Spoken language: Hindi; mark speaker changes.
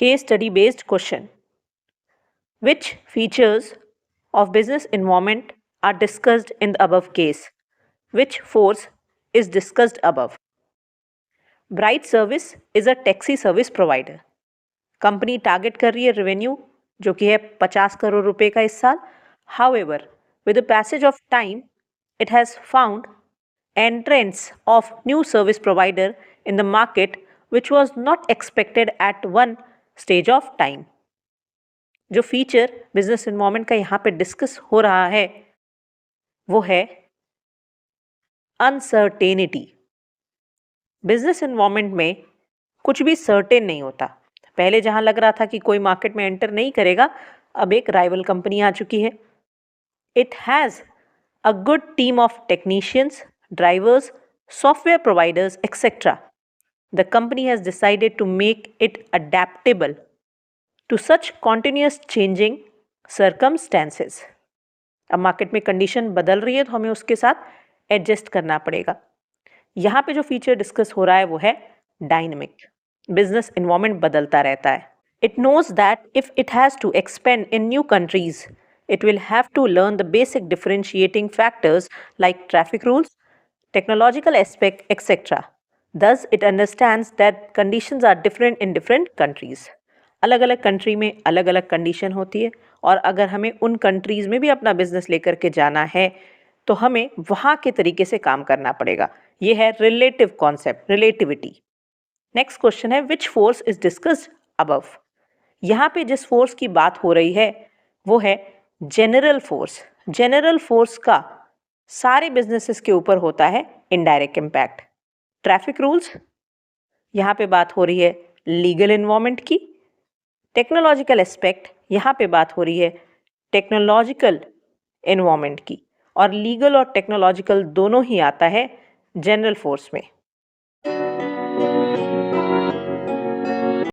Speaker 1: Case study based question. Which features of business environment are discussed in the above case? Which force is discussed above? Bright Service is a taxi service provider. Company target कर रही है रेवेन्यू जो कि है 50 करोड़ रुपए का इस साल. However with the passage of time it has found entrance of new service provider in the market which was not expected at one stage of time. जो फीचर बिजनेस इन्वायरमेंट का यहाँ पे डिस्कस हो रहा है वो है अनसर्टेनिटी. बिजनेस इन्वायरमेंट में कुछ भी सर्टेन नहीं होता. पहले जहाँ लग रहा था कि कोई मार्केट में एंटर नहीं करेगा, अब एक राइवल कंपनी आ चुकी है. It has a good team of technicians, drivers, software providers, etc. The company has decided to make it adaptable to such continuous changing circumstances. अब मार्केट में कंडीशन बदल रही है तो हमें उसके साथ एडजस्ट करना पड़ेगा. यहाँ पे जो फीचर डिस्कस हो रहा है वो है डायनेमिक. बिजनेस इन्वायरमेंट बदलता रहता है. It knows that if it has to expand in new countries it will have to learn the basic differentiating factors like traffic rules, technological aspect, etc. Thus, it understands that conditions are different in different countries. अलग अलग कंट्री में अलग अलग कंडीशन होती है और अगर हमें उन कंट्रीज़ में भी अपना बिजनेस लेकर के जाना है तो हमें वहाँ के तरीके से काम करना पड़ेगा. ये है relative concept, relativity. Next question है which force is discussed above. यहाँ पे जिस फोर्स की बात हो रही है वो है जनरल फोर्स. जनरल फोर्स का सारे बिजनेसेस के ऊपर होता है इनडायरेक्ट इम्पैक्ट. ट्रैफिक रूल्स, यहाँ पे बात हो रही है लीगल इन्वायरमेंट की. टेक्नोलॉजिकल एस्पेक्ट, यहाँ पे बात हो रही है टेक्नोलॉजिकल इन्वायरमेंट की. और लीगल और टेक्नोलॉजिकल दोनों ही आता है जनरल फोर्स में.